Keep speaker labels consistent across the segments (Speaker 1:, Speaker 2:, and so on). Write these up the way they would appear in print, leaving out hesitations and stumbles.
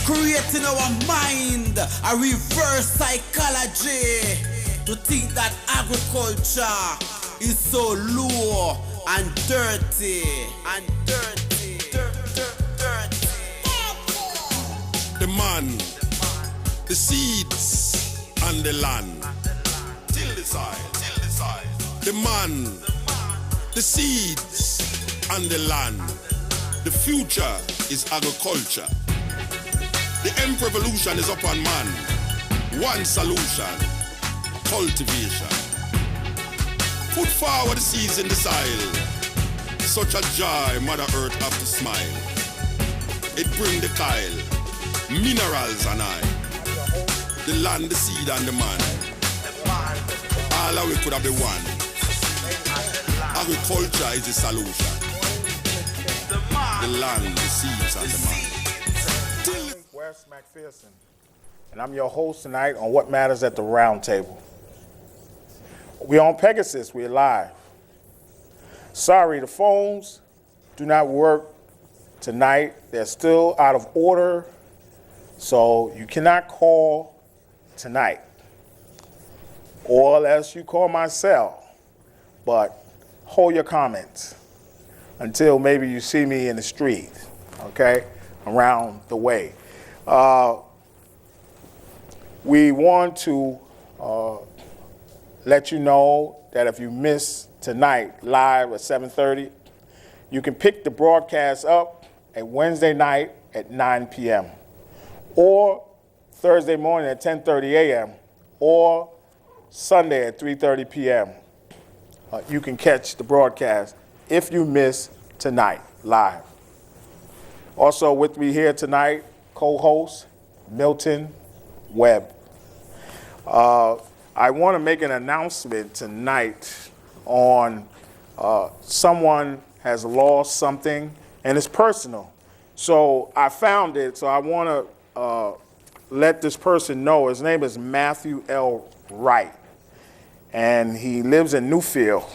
Speaker 1: Creating our mind a reverse psychology to think that agriculture is so low and dirty and dirty.
Speaker 2: The man, the seeds, and the land. Till the soil. The man, the seeds, and the land. The future is agriculture. The end revolution is upon man. One solution, cultivation. Put forward the seeds in the soil. Such a joy Mother Earth have to smile. It bring the kyle, minerals and I. The land, the seed and the man. All of we could have the one. Agriculture is the solution. The land, the seeds and the man.
Speaker 3: Wes McPherson, and I'm your host tonight on What Matters at the Roundtable. We're on Pegasus, we're live. Sorry, the phones do not work tonight. They're still out of order, so you cannot call tonight. Or unless you call my cell, but hold your comments until maybe you see me in the street, okay, around the way. We want to let you know that if you miss tonight live at 7:30, you can pick the broadcast up at Wednesday night at 9 p.m. or Thursday morning at 10:30 a.m. or Sunday at 3:30 p.m. You can catch the broadcast if you miss tonight live. Also with me here tonight, co-host Milton Webb. I want to make an announcement tonight on someone has lost something and it's personal. So I found it, so I want to let this person know. His name is Matthew L. Wright, and he lives in Newfield,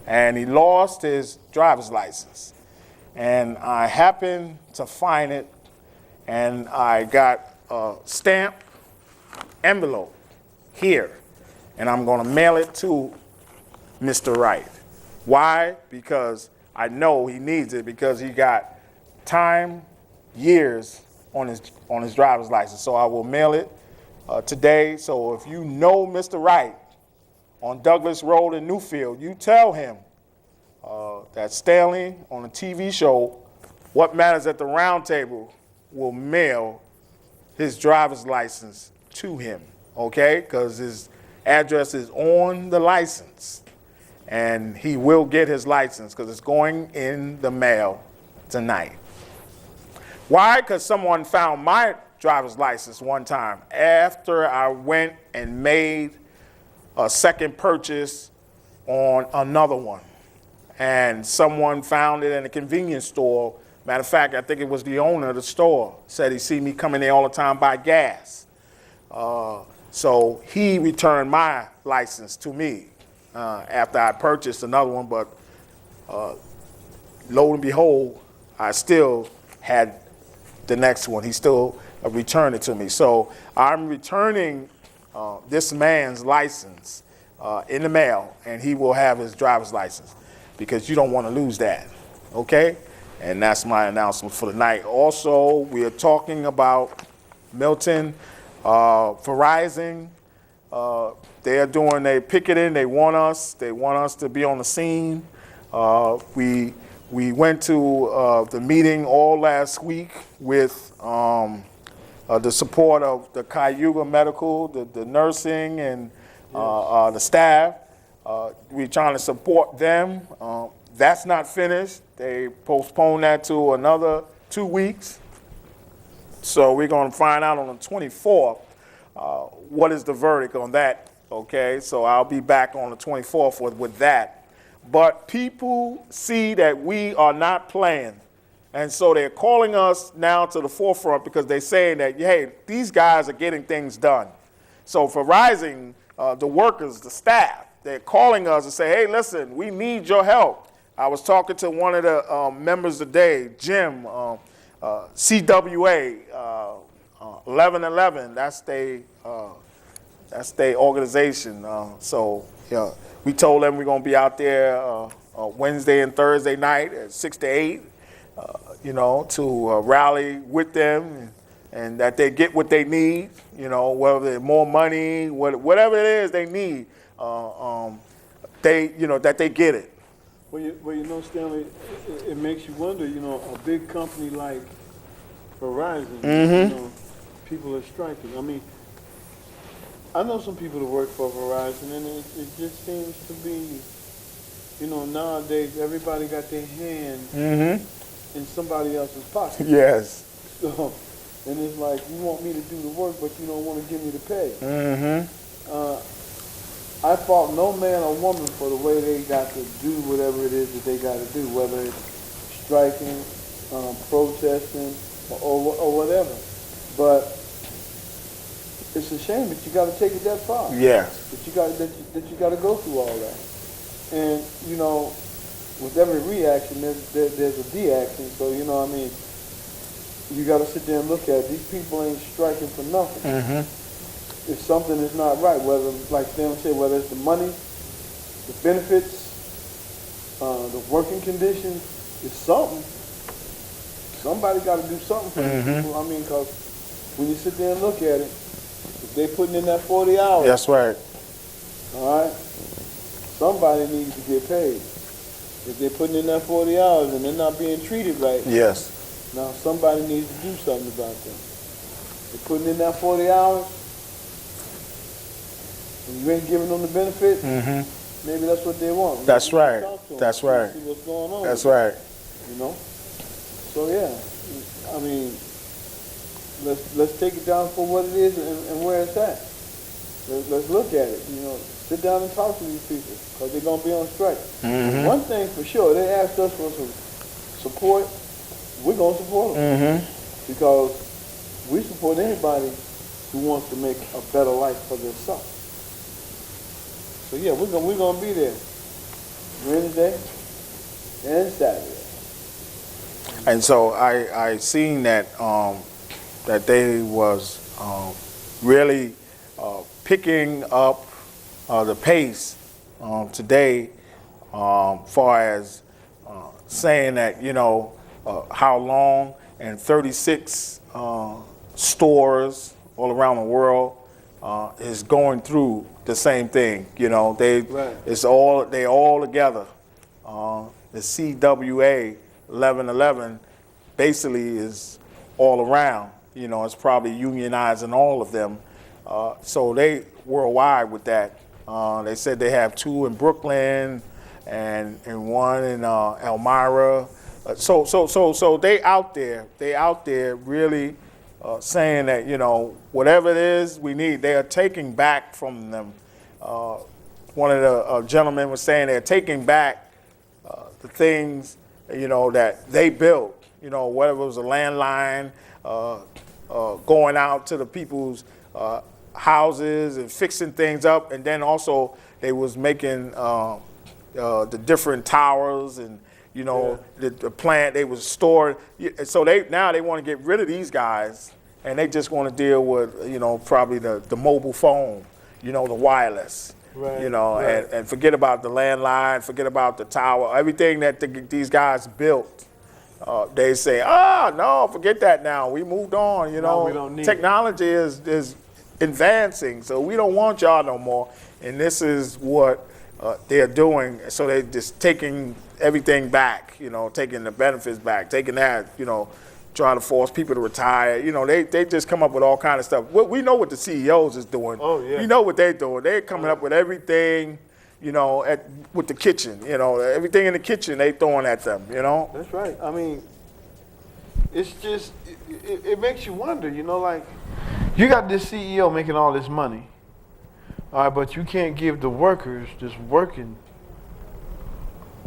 Speaker 3: and he lost his driver's license. And I happened to find it, and I got a stamp envelope here, and I'm going to mail it to Mr. Wright. Why? Because I know he needs it, because he got years on his driver's license. So I will mail it today. So if you know Mr. Wright on Douglas Road in Newfield, you tell him that Stanley on the TV show, What Matters at the Roundtable, will mail his driver's license to him, okay? Because his address is on the license, and he will get his license because it's going in the mail tonight. Why? Because someone found my driver's license one time after I went and made a second purchase on another one. And someone found it in a convenience store. Matter of fact, I think it was the owner of the store. Said he see me coming there all the time buy gas. So he returned my license to me after I purchased another one, but lo and behold, I still had the next one. He still returned it to me. So I'm returning this man's license in the mail, and he will have his driver's license, because you don't want to lose that, okay? And that's my announcement for the night. Also, we are talking about Milton, VERIZON. They are doing their picketing. They want us to be on the scene. We went to the meeting all last week with the support of the Cayuga Medical, the nursing, and the staff. We're trying to support them. That's not finished. They postponed that to another 2 weeks. So we're going to find out on the 24th what is the verdict on that, okay? So I'll be back on the 24th with that. But people see that we are not playing. And so they're calling us now to the forefront, because they're saying that, hey, these guys are getting things done. So for VERIZON, the workers, the staff, they're calling us and say, hey, listen, we need your help. I was talking to one of the members today, Jim, CWA, 1111, that's their organization. So we told them we're going to be out there Wednesday and Thursday night at 6 to 8, to rally with them and that they get what they need, whether it's more money, whatever it is they need, that they get it.
Speaker 4: Well, Stanley, it makes you wonder, a big company like Verizon, people are striking. I mean, I know some people that work for Verizon, and it just seems to be, nowadays everybody got their hand in somebody else's pocket.
Speaker 3: Yes.
Speaker 4: So, and it's like, you want me to do the work, but you don't want to give me the pay. I fault no man or woman for the way they got to do whatever it is that they got to do, whether it's striking, protesting, or whatever. But it's a shame that you got to take it that far.
Speaker 3: Yes.
Speaker 4: That you got to go through all that. And with every reaction, there's a de-action. So you got to sit there and look at it. These people ain't striking for nothing. If something is not right, whether, like Stanley said, whether it's the money, the benefits, the working conditions, it's something. Somebody got to do something for these people. I mean, because when you sit there and look at it, if they're putting in that 40 hours,
Speaker 3: that's right.
Speaker 4: all right, somebody needs to get paid. If they're putting in that 40 hours and they're not being treated right,
Speaker 3: yes,
Speaker 4: now somebody needs to do something about that. They're putting in that 40 hours, and you ain't giving them the benefit, maybe that's what they want.
Speaker 3: That's right. That's right.
Speaker 4: See what's going on.
Speaker 3: That's right.
Speaker 4: So yeah, I mean, let's take it down for what it is and where it's at. Let's look at it. Sit down and talk to these people because they're gonna be on strike. One thing for sure, they asked us for some support. We're gonna support them because we support anybody who wants to make a better life for themselves. So yeah, we're gonna be there Wednesday and Saturday.
Speaker 3: And so I seen that that they was really picking up the pace today, far as saying that how long, and 36 stores all around the world is going through the same thing. They all together. The CWA 1111 basically is all around. It's probably unionizing all of them. So they worldwide with that. They said they have 2 in Brooklyn and 1 in Elmira. So they out there. They out there really saying that whatever it is we need, they are taking back from them. One of the gentlemen was saying they're taking back the things that they built. Whether it was a landline, going out to the people's houses and fixing things up, and then also they was making the different towers and the plant they was stored. So now they want to get rid of these guys, and they just want to deal with probably the mobile phone, the wireless. Right. And forget about the landline, forget about the tower, everything that these guys built. They say, no, forget that now. We moved on,
Speaker 4: No, we don't need
Speaker 3: Technology is advancing, so we don't want y'all no more. And this is what they're doing. So they're just taking everything back, taking the benefits back, taking that, trying to force people to retire. They just come up with all kind of stuff. We know what the CEOs is doing.
Speaker 4: Oh, yeah.
Speaker 3: We know what they're doing. They're coming up with everything, with the kitchen. Everything in the kitchen they throwing at them,
Speaker 4: That's right. I mean, it's just, it makes you wonder, like, you got this CEO making all this money, all right, but you can't give the workers just working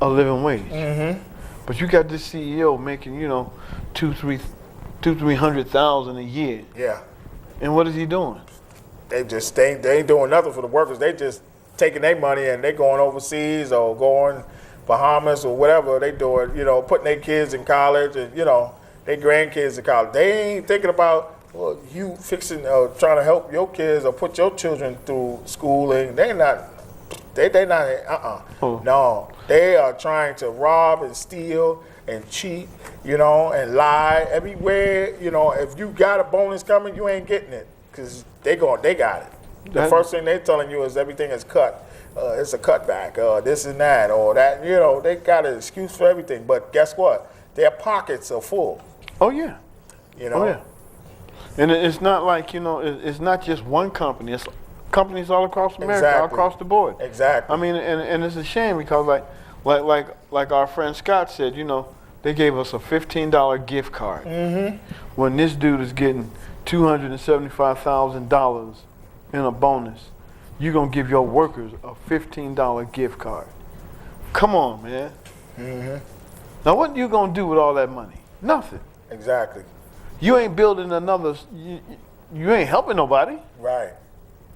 Speaker 4: a living wage. But you got this CEO making, $200,000-300,000 a year.
Speaker 3: Yeah.
Speaker 4: And what is he doing?
Speaker 3: They ain't doing nothing for the workers. They just taking their money and they going overseas or going Bahamas or whatever they doing, putting their kids in college and, their grandkids in college. They ain't thinking about well, you fixing, trying to help your kids or put your children through schooling. They not,
Speaker 4: Oh.
Speaker 3: No, they are trying to rob and steal and cheat, and lie everywhere. If you got a bonus coming, you ain't getting it because they got it. The first thing they're telling you is everything is cut. It's a cutback, this and that, or that. They got an excuse for everything. But guess what? Their pockets are full.
Speaker 4: Oh yeah.
Speaker 3: Oh
Speaker 4: yeah. And it's not like it's not just one company. It's companies all across America, all across the board.
Speaker 3: Exactly.
Speaker 4: I mean, and it's a shame because like our friend Scott said, they gave us a $15 gift card.
Speaker 3: Mm-hmm.
Speaker 4: When this dude is getting $275,000 in a bonus, you're gonna give your workers a $15 gift card. Come on, man.
Speaker 3: Mm-hmm.
Speaker 4: Now what you gonna do with all that money? Nothing.
Speaker 3: Exactly.
Speaker 4: You ain't building another. You ain't helping nobody.
Speaker 3: Right.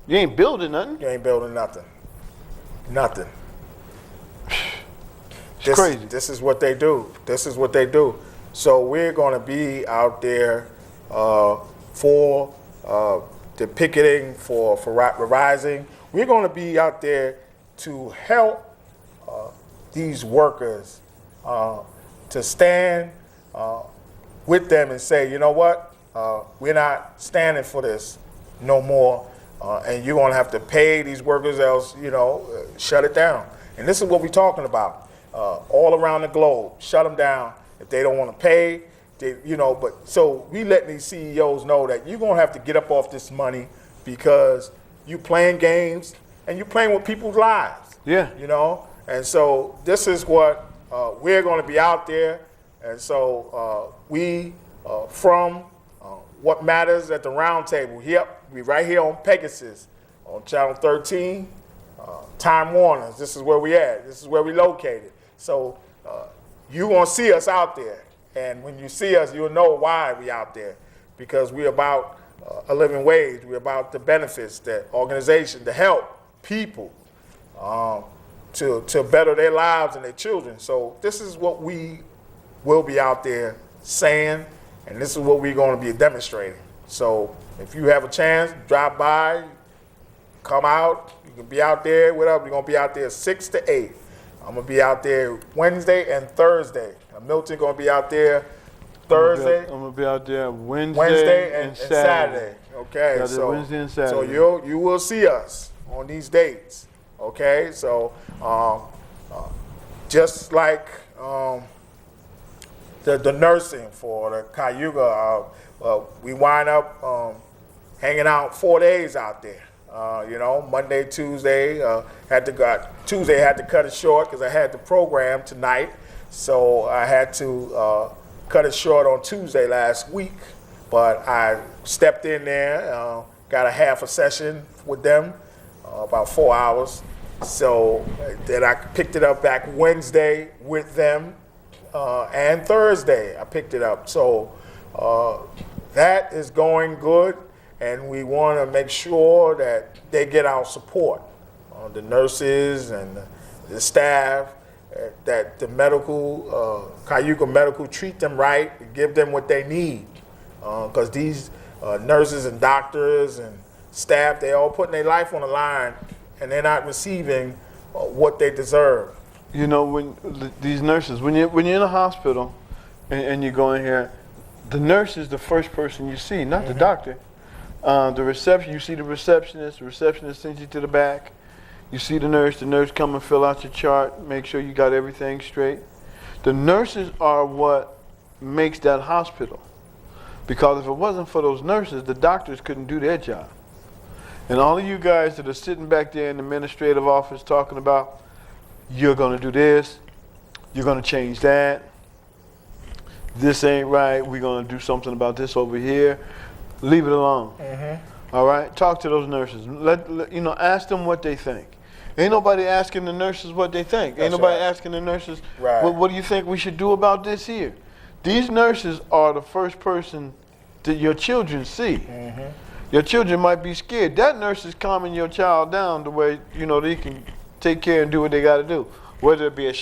Speaker 4: You ain't building nothing.
Speaker 3: You ain't building nothing. Nothing.
Speaker 4: It's crazy.
Speaker 3: This is what they do. This is what they do. So we're going to be out there for the picketing for VERIZON. We're going to be out there to help these workers to stand with them and say, you know what, we're not standing for this no more, and you're going to have to pay these workers, else, shut it down. And this is what we're talking about all around the globe. Shut them down if they don't want to pay. But so we letting these CEOs know that you're going to have to get up off this money because you playing games and you playing with people's lives.
Speaker 4: Yeah.
Speaker 3: And so this is what we're going to be out there. And so we, from What Matters at the Roundtable, we right here on Pegasus, on Channel 13, Time Warner. This is where we at. This is where we located. So you going to see us out there. And when you see us, you'll know why we out there. Because we're about a living wage. We're about the benefits, the organization, to help people to better their lives and their children. So this is what we will be out there saying, and this is what we're going to be demonstrating. So if you have a chance, drop by, come out. You can be out there with us. We're going to be out there 6 to 8. I'm going to be out there Wednesday and Thursday. Milton going to be out there Thursday.
Speaker 4: I'm going to be out there Wednesday and Saturday.
Speaker 3: Okay, so
Speaker 4: Wednesday and Saturday.
Speaker 3: So you will see us on these dates. Okay, so just like the nursing for the Cayuga, we wind up hanging out 4 days out there. Monday, Tuesday, Tuesday had to cut it short because I had the program tonight, so I had to cut it short on Tuesday last week. But I stepped in there, got a half a session with them, about 4 hours. So then I picked it up back Wednesday with them, and Thursday I picked it up. So that is going good, and we want to make sure that they get our support, the nurses and the staff, that the medical, Cayuga Medical, treat them right, give them what they need. Because these nurses and doctors and staff, they all putting their life on the line, and they're not receiving what they deserve.
Speaker 4: When these nurses, when you're in a hospital and you go in here, the nurse is the first person you see, not the doctor. The reception, you see the receptionist sends you to the back. You see the nurse come and fill out your chart, make sure you got everything straight. The nurses are what makes that hospital. Because if it wasn't for those nurses, the doctors couldn't do their job. And all of you guys that are sitting back there in the administrative office talking about, you're going to do this, you're going to change that, this ain't right, we're going to do something about this over here, leave it alone. Mm-hmm. All right? Talk to those nurses. Ask them what they think. Ain't nobody asking the nurses what they think. Ain't nobody asking the nurses, what do you think we should do about this here? These nurses are the first person that your children see. Mm-hmm. Your children might be scared. That nurse is calming your child down the way, they can take care and do what they got to do. Whether it be a